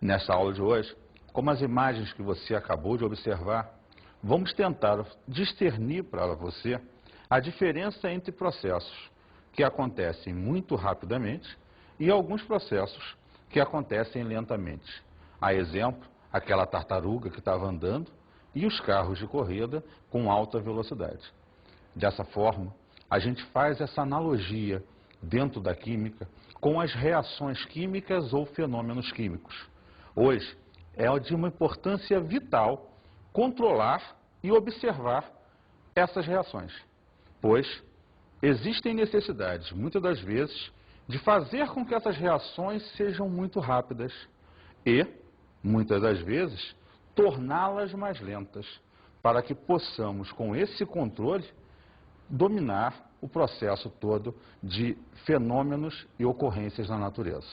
Nessa aula de hoje, como as imagens que você acabou de observar, vamos tentar discernir para você a diferença entre processos que acontecem muito rapidamente e alguns processos que acontecem lentamente. A exemplo, aquela tartaruga que estava andando e os carros de corrida com alta velocidade. Dessa forma, a gente faz essa analogia dentro da química com as reações químicas ou fenômenos químicos. Hoje, é de uma importância vital controlar e observar essas reações, pois existem necessidades, muitas das vezes, de fazer com que essas reações sejam muito rápidas e, muitas das vezes, torná-las mais lentas, para que possamos, com esse controle, dominar o processo todo de fenômenos e ocorrências na natureza.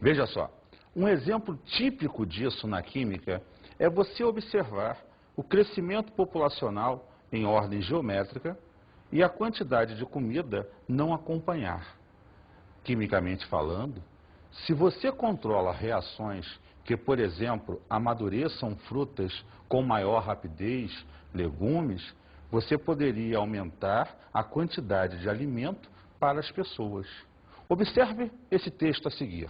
Veja só, um exemplo típico disso na química é você observar o crescimento populacional em ordem geométrica e a quantidade de comida não acompanhar. Quimicamente falando, se você controla reações que, por exemplo, amadureçam frutas com maior rapidez, legumes, você poderia aumentar a quantidade de alimento para as pessoas. Observe esse texto a seguir.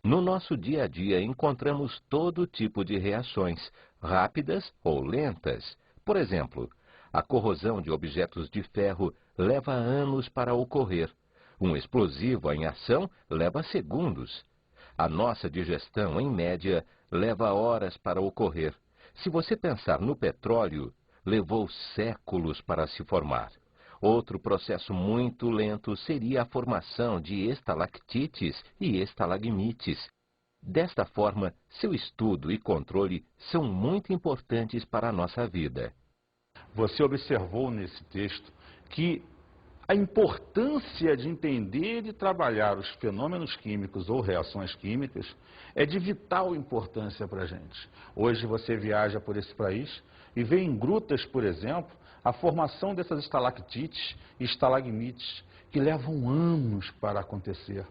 No nosso dia a dia encontramos todo tipo de reações, rápidas ou lentas. Por exemplo, a corrosão de objetos de ferro leva anos para ocorrer. Um explosivo em ação leva segundos. A nossa digestão, em média, leva horas para ocorrer. Se você pensar no petróleo, levou séculos para se formar. Outro processo muito lento seria a formação de estalactites e estalagmites. Desta forma, seu estudo e controle são muito importantes para a nossa vida. Você observou nesse texto que a importância de entender e trabalhar os fenômenos químicos ou reações químicas é de vital importância para a gente. Hoje você viaja por esse país e vê em grutas, por exemplo, a formação dessas estalactites e estalagmites que levam anos para acontecer.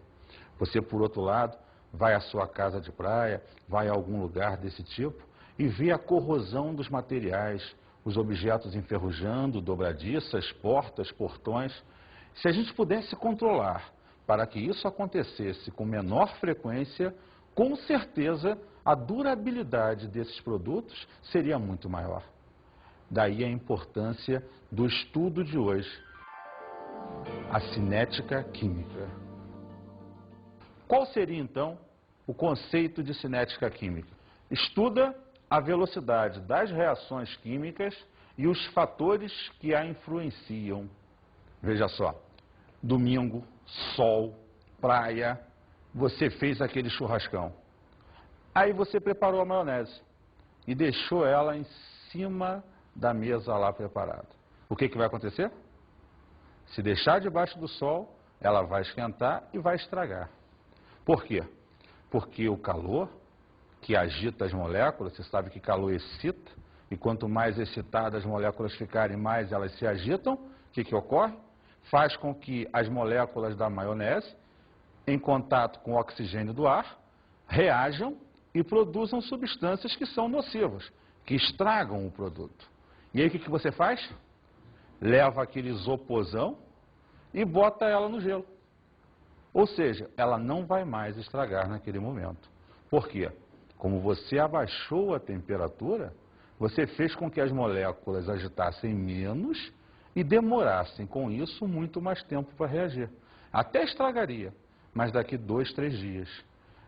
Você, por outro lado, vai à sua casa de praia, vai a algum lugar desse tipo e vê a corrosão dos materiais, os objetos enferrujando, dobradiças, portas, portões. Se a gente pudesse controlar para que isso acontecesse com menor frequência, com certeza a durabilidade desses produtos seria muito maior. Daí a importância do estudo de hoje, a cinética química. Qual seria então o conceito de cinética química? Estuda a velocidade das reações químicas e os fatores que a influenciam. Veja só, domingo, sol, praia, você fez aquele churrascão. Aí você preparou a maionese e deixou ela em cima da mesa lá preparada. O que vai acontecer? Se deixar debaixo do sol, ela vai esquentar e vai estragar. Por quê? Porque o calor que agita as moléculas, você sabe que calor excita, e quanto mais excitadas as moléculas ficarem, mais elas se agitam. O que ocorre? Faz com que as moléculas da maionese, em contato com o oxigênio do ar, reajam e produzam substâncias que são nocivas, que estragam o produto. E aí o que você faz? Leva aquele isoporzão e bota ela no gelo. Ou seja, ela não vai mais estragar naquele momento. Por quê? Como você abaixou a temperatura, você fez com que as moléculas agitassem menos e demorassem com isso muito mais tempo para reagir. Até estragaria, mas daqui 2, 3 dias.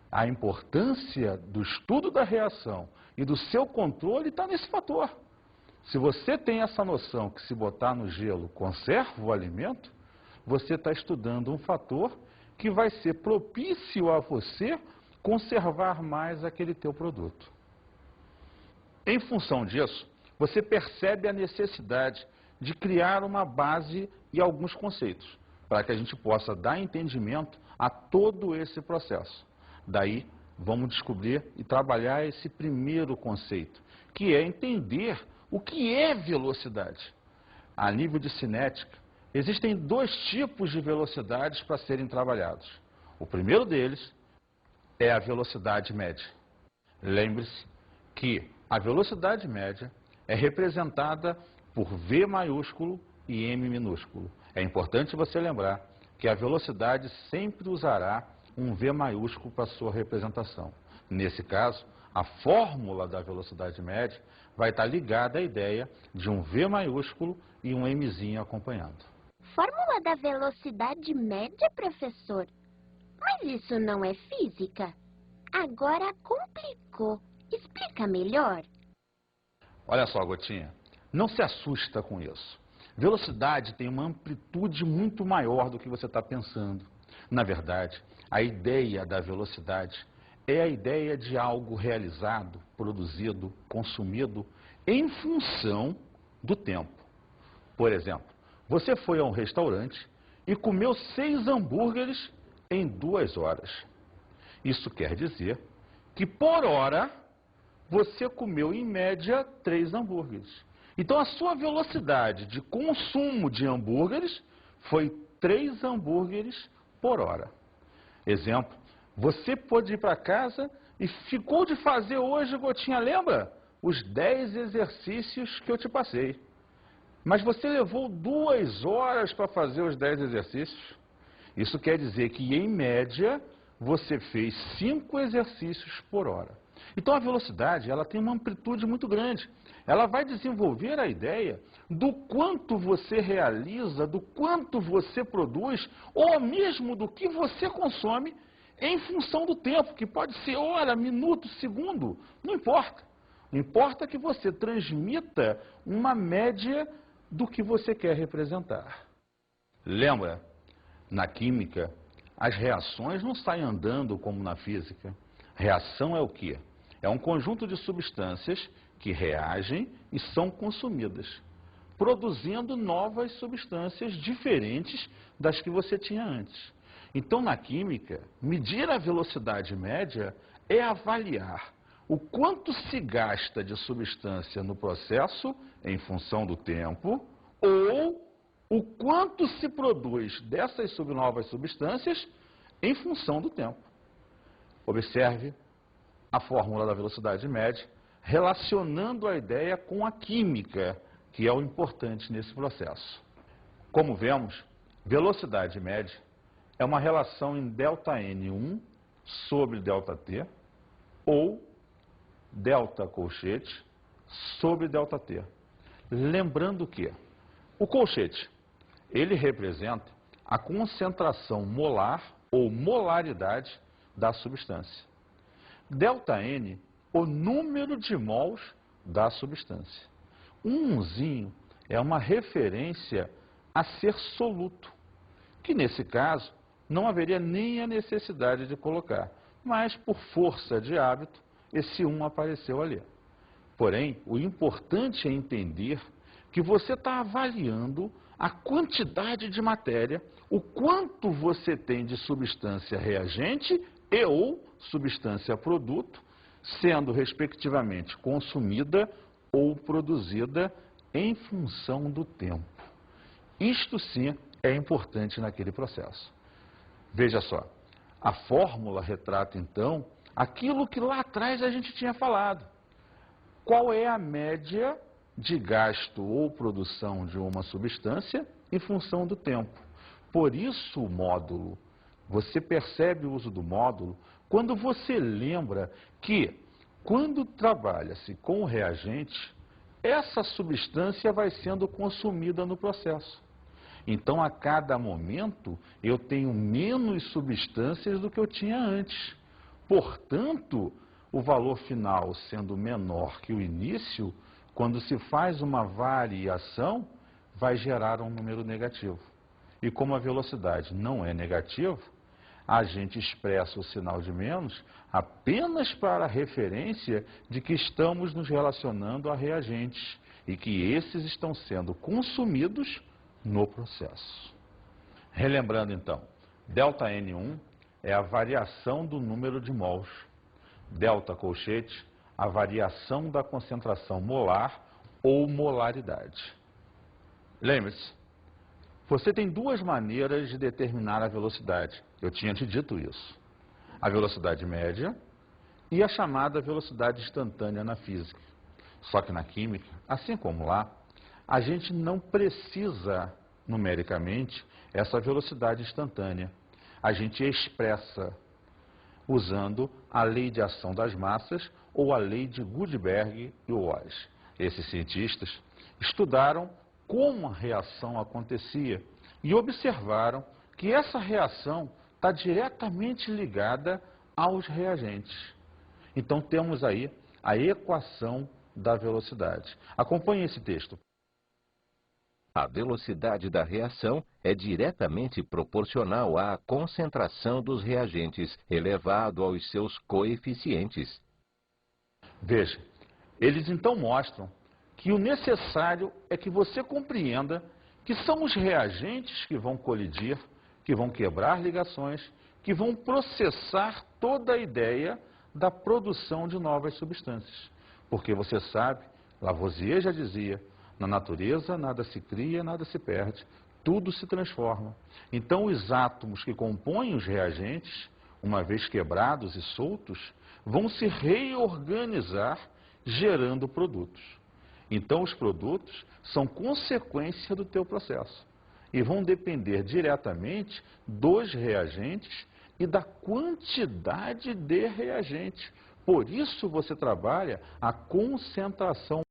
A importância do estudo da reação e do seu controle está nesse fator. Se você tem essa noção que se botar no gelo conserva o alimento, você está estudando um fator que vai ser propício a você conservar mais aquele teu produto. Em função disso, você percebe a necessidade de criar uma base e alguns conceitos, para que a gente possa dar entendimento a todo esse processo. Daí, vamos descobrir e trabalhar esse primeiro conceito, que é entender o que é velocidade. A nível de cinética, existem 2 tipos de velocidades para serem trabalhados. O primeiro deles é a velocidade média. Lembre-se que a velocidade média é representada por V maiúsculo e M minúsculo. É importante você lembrar que a velocidade sempre usará um V maiúsculo para sua representação. Nesse caso, a fórmula da velocidade média vai estar ligada à ideia de um V maiúsculo e um Mzinho acompanhando. Fórmula da velocidade média, professor? Mas isso não é física. Agora complicou. Explica melhor. Olha só, Gotinha, não se assusta com isso. Velocidade tem uma amplitude muito maior do que você está pensando. Na verdade, a ideia da velocidade é a ideia de algo realizado, produzido, consumido em função do tempo. Por exemplo, você foi a um restaurante e comeu 6 hambúrgueres em 2 horas. Isso quer dizer que por hora você comeu em média 3 hambúrgueres. Então a sua velocidade de consumo de hambúrgueres foi 3 hambúrgueres por hora. Exemplo, você pôde ir para casa e ficou de fazer hoje, Gotinha, lembra? Os 10 exercícios que eu te passei. Mas você levou 2 horas para fazer os 10 exercícios. Isso quer dizer que, em média, você fez 5 exercícios por hora. Então, a velocidade ela tem uma amplitude muito grande. Ela vai desenvolver a ideia do quanto você realiza, do quanto você produz, ou mesmo do que você consome em função do tempo, que pode ser hora, minuto, segundo, não importa. Não importa que você transmita uma média do que você quer representar. Lembra, na química, as reações não saem andando como na física. Reação é o quê? É um conjunto de substâncias que reagem e são consumidas, produzindo novas substâncias diferentes das que você tinha antes. Então, na química, medir a velocidade média é avaliar o quanto se gasta de substância no processo em função do tempo ou o quanto se produz dessas novas substâncias em função do tempo. Observe a fórmula da velocidade média relacionando a ideia com a química, que é o importante nesse processo. Como vemos, velocidade média é uma relação em ΔN1 sobre ΔT ou delta colchete sobre ΔT. Lembrando que o colchete, ele representa a concentração molar ou molaridade da substância. ΔN, o número de mols da substância. Um unzinho é uma referência a ser soluto, que nesse caso não haveria nem a necessidade de colocar, mas por força de hábito, esse 1 apareceu ali. Porém, o importante é entender que você está avaliando a quantidade de matéria, o quanto você tem de substância reagente e ou substância produto, sendo respectivamente consumida ou produzida em função do tempo. Isto sim é importante naquele processo. Veja só, a fórmula retrata então aquilo que lá atrás a gente tinha falado. Qual é a média de gasto ou produção de uma substância em função do tempo? Por isso o módulo. Você percebe o uso do módulo quando você lembra que, quando trabalha-se com o reagente, essa substância vai sendo consumida no processo. Então, a cada momento, eu tenho menos substâncias do que eu tinha antes. Portanto, o valor final sendo menor que o início, quando se faz uma variação, vai gerar um número negativo. E como a velocidade não é negativa, a gente expressa o sinal de menos apenas para a referência de que estamos nos relacionando a reagentes e que esses estão sendo consumidos no processo. Relembrando então, ΔN1 é a variação do número de mols, delta colchete, a variação da concentração molar ou molaridade. Lembre-se, você tem 2 maneiras de determinar a velocidade. Eu tinha te dito isso. a velocidade média e a chamada velocidade instantânea na física. Só que na química, assim como lá, a gente não precisa numericamente essa velocidade instantânea. A gente expressa usando a lei de ação das massas ou a lei de Gutenberg e Walsh. Esses cientistas estudaram como a reação acontecia e observaram que essa reação está diretamente ligada aos reagentes. Então temos aí a equação da velocidade. Acompanhe esse texto. A velocidade da reação é diretamente proporcional à concentração dos reagentes elevado aos seus coeficientes. Veja, eles então mostram que o necessário é que você compreenda que são os reagentes que vão colidir, que vão quebrar ligações, que vão processar toda a ideia da produção de novas substâncias. Porque você sabe, Lavoisier já dizia, na natureza nada se cria, nada se perde, tudo se transforma. Então os átomos que compõem os reagentes, uma vez quebrados e soltos, vão se reorganizar gerando produtos. Então os produtos são consequência do teu processo e vão depender diretamente dos reagentes e da quantidade de reagentes. Por isso você trabalha a concentração